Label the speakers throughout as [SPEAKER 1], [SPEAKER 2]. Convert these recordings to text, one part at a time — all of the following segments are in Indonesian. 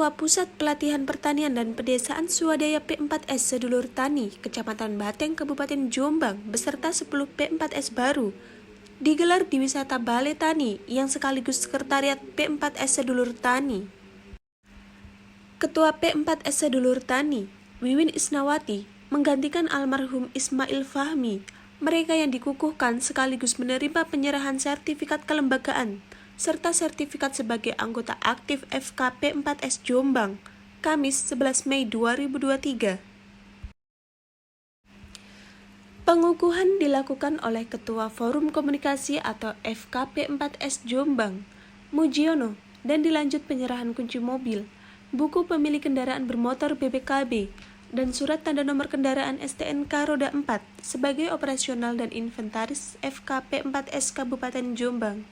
[SPEAKER 1] Ketua Pusat Pelatihan Pertanian dan Pedesaan Swadaya P4S Sedulur Tani, Kecamatan Bateng, Kabupaten Jombang, beserta 10 P4S baru, digelar di Wisata Balai Tani yang sekaligus Sekretariat P4S Sedulur Tani. Ketua P4S Sedulur Tani, Wiwin Isnawati, menggantikan almarhum Ismail Fahmi. Mereka yang dikukuhkan sekaligus menerima penyerahan sertifikat kelembagaan serta sertifikat sebagai anggota aktif FKP 4S Jombang, Kamis 11 Mei 2023. Pengukuhan dilakukan oleh Ketua Forum Komunikasi atau FKP 4S Jombang, Mujiono, dan dilanjut penyerahan kunci mobil, buku pemilik kendaraan bermotor BPKB, dan surat tanda nomor kendaraan STNK roda 4 sebagai operasional dan inventaris FKP 4S Kabupaten Jombang.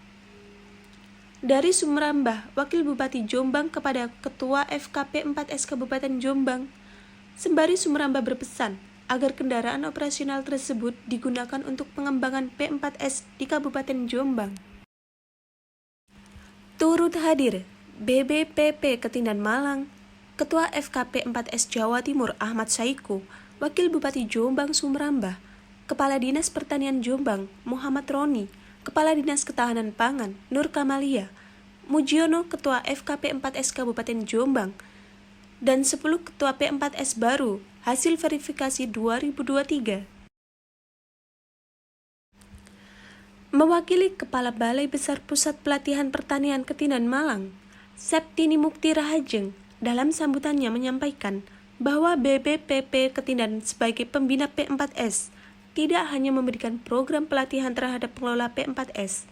[SPEAKER 1] Dari Sumrambah, Wakil Bupati Jombang kepada Ketua FKP 4S Kabupaten Jombang, sembari Sumrambah berpesan agar kendaraan operasional tersebut digunakan untuk pengembangan P4S di Kabupaten Jombang. Turut hadir BBPP Ketindan Malang, Ketua FKP 4S Jawa Timur Ahmad Saiku, Wakil Bupati Jombang Sumrambah, Kepala Dinas Pertanian Jombang Muhammad Roni, Kepala Dinas Ketahanan Pangan Nur Kamalia, Mujiono Ketua FKP 4S Kabupaten Jombang, dan 10 Ketua P4S baru hasil verifikasi 2023. Mewakili Kepala Balai Besar Pusat Pelatihan Pertanian Ketindan Malang, Septini Mukti Rahajeng, dalam sambutannya menyampaikan bahwa BBPP Ketindan sebagai pembina P4S tidak hanya memberikan program pelatihan terhadap pengelola P4S,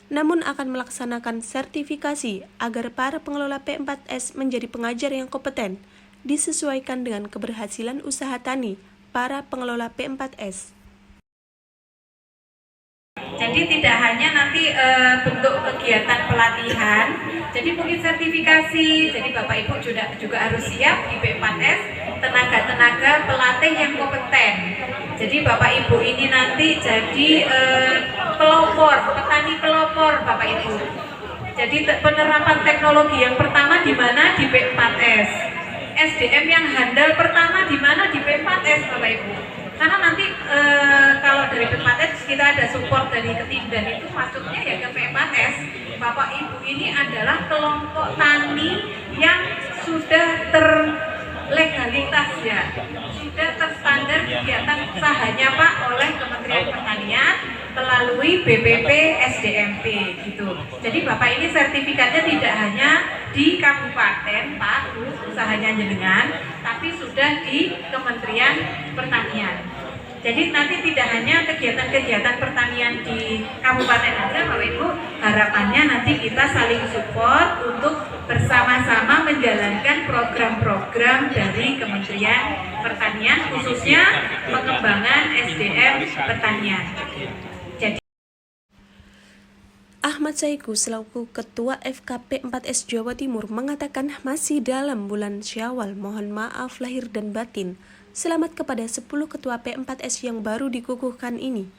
[SPEAKER 1] namun akan melaksanakan sertifikasi agar para pengelola P4S menjadi pengajar yang kompeten, disesuaikan dengan keberhasilan usaha tani para pengelola P4S.
[SPEAKER 2] Jadi tidak hanya nanti bentuk kegiatan pelatihan, jadi mungkin sertifikasi, jadi Bapak Ibu juga harus siap di P4S, tenaga-tenaga pelatih yang kompeten. Jadi Bapak Ibu ini nanti jadi pelopor, petani pelopor Bapak Ibu. Jadi penerapan teknologi yang pertama di mana? Di P4S. SDM yang handal pertama di mana? Di P4S Bapak Ibu. Karena nanti kalau dari P4S kita ada support dari Ketindan itu masuknya ya ke P4S. Bapak Ibu ini adalah kelompok tani yang sudah terlegalitas ya, sudah terstandar kegiatan usahanya Pak oleh Kementerian Pertanian melalui BPP SDMP gitu. Jadi Bapak ini sertifikatnya tidak hanya di kabupaten Pak, usahanya jenengan, tapi sudah di Kementerian Pertanian. Jadi nanti tidak hanya kegiatan-kegiatan pertanian di kabupaten saja Bapak Ibu, harapannya nanti kita saling support untuk bersama-sama menjalankan program-program dari Kementerian Pertanian, khususnya pengembangan SDM pertanian.
[SPEAKER 1] Ahmad Saiku selaku Ketua FKP 4S Jawa Timur mengatakan masih dalam bulan Syawal, mohon maaf lahir dan batin. Selamat kepada 10 Ketua P4S yang baru dikukuhkan ini.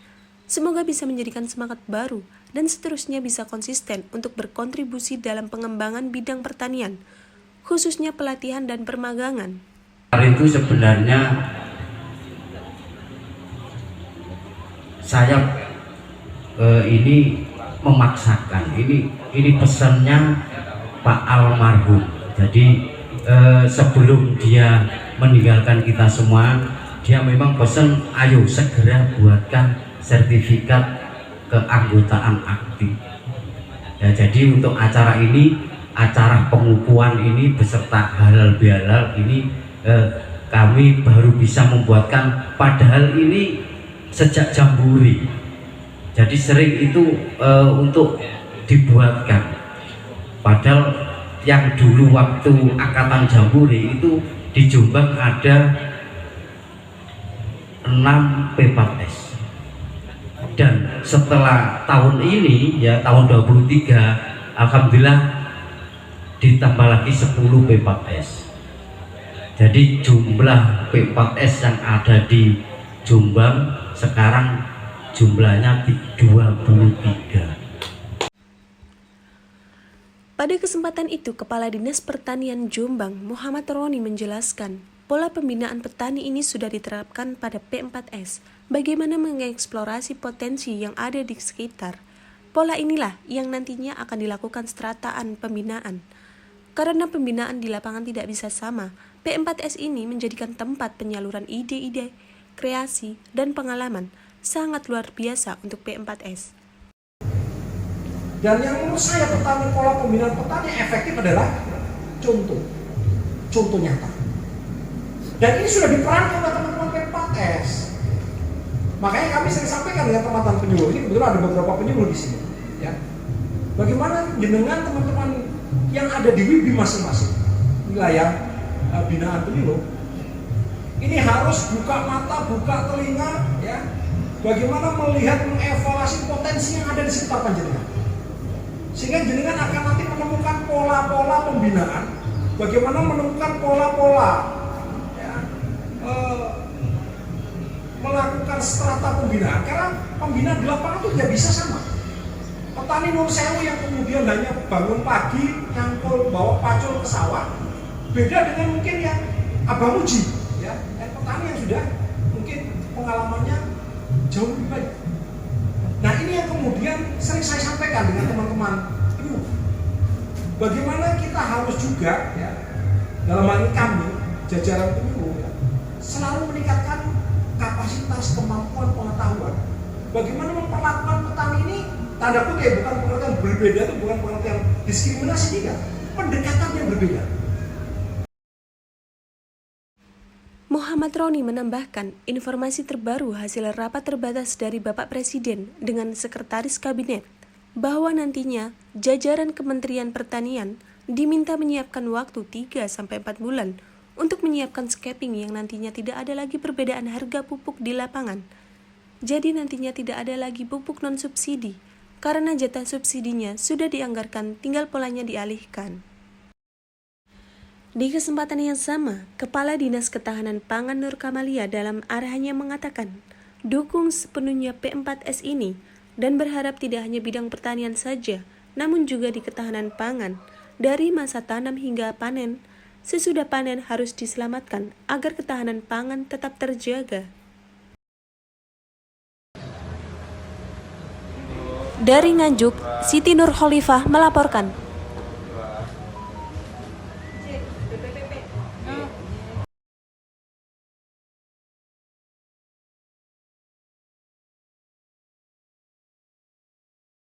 [SPEAKER 1] Semoga bisa menjadikan semangat baru dan seterusnya bisa konsisten untuk berkontribusi dalam pengembangan bidang pertanian, khususnya pelatihan dan permagangan.
[SPEAKER 3] Itu sebenarnya saya ini memaksakan, ini pesannya Pak almarhum. Jadi sebelum dia meninggalkan kita semua, dia memang pesan, ayo segera buatkan sertifikat keanggotaan aktif ya. Jadi untuk acara ini, acara pengukuhan ini beserta halal bihalal ini kami baru bisa membuatkan, padahal ini sejak jamburi. Jadi sering itu untuk dibuatkan, padahal yang dulu waktu angkatan jamburi itu di Jombang ada 6 P4S, dan setelah tahun ini ya tahun 2023 alhamdulillah ditambah lagi 10 P4S. Jadi jumlah P4S yang ada di Jombang sekarang jumlahnya 23.
[SPEAKER 1] Pada kesempatan itu, Kepala Dinas Pertanian Jombang, Muhammad Roni menjelaskan, pola pembinaan petani ini sudah diterapkan pada P4S, bagaimana mengeksplorasi potensi yang ada di sekitar. Pola inilah yang nantinya akan dilakukan strataan pembinaan. Karena pembinaan di lapangan tidak bisa sama, P4S ini menjadikan tempat penyaluran ide-ide, kreasi, dan pengalaman sangat luar biasa untuk P4S.
[SPEAKER 4] Dan yang menurut saya pola pembinaan petani efektif adalah contoh nyata. Dan ini sudah diperankan oleh teman-teman P4S. Makanya kami sering sampaikan dengan teman-teman penyuluh, ini kebetulan ada beberapa penyuluh di sini. Ya. Bagaimana dengan teman-teman yang ada di WIBI masing-masing wilayah binaan penyuluh, ini harus buka mata, buka telinga, ya. Bagaimana melihat, mengevaluasi potensi yang ada di sekitar panjenengan. Sehingga jenengan akan nanti menemukan pola-pola pembinaan, bagaimana menemukan pola-pola, ya, melakukan strata pembinaan. Karena pembinaan di lapangan itu tidak bisa sama. Petani Nur Sewu yang kemudian hanya bangun pagi, nyangkul, bawa pacul ke sawah, beda dengan mungkin yang Abang Uji, ya, petani yang sudah mungkin pengalamannya jauh lebih baik. Nah, ini yang kemudian sering saya sampaikan dengan teman-teman ini. Bagaimana kita harus juga, ya, dalam hal ini kami, jajaran penyuluh, ya, selalu meningkatkan kapasitas, kemampuan, pengetahuan. Bagaimana memperlakukan petani ini, tanda kutip, bukan pengertian berbeda, itu bukan pengertian diskriminasi, tidak. Pendekatan yang berbeda.
[SPEAKER 1] Muhammad Roni menambahkan informasi terbaru hasil rapat terbatas dari Bapak Presiden dengan Sekretaris Kabinet bahwa nantinya jajaran Kementerian Pertanian diminta menyiapkan waktu 3-4 bulan untuk menyiapkan scaping yang nantinya tidak ada lagi perbedaan harga pupuk di lapangan. Jadi nantinya tidak ada lagi pupuk non-subsidi karena jatah subsidinya sudah dianggarkan, tinggal polanya dialihkan. Di kesempatan yang sama, Kepala Dinas Ketahanan Pangan Nur Kamalia dalam arahannya mengatakan, dukung sepenuhnya P4S ini dan berharap tidak hanya bidang pertanian saja, namun juga di ketahanan pangan, dari masa tanam hingga panen. Sesudah panen harus diselamatkan agar ketahanan pangan tetap terjaga. Dari Nganjuk, Siti Nur Khalifah melaporkan.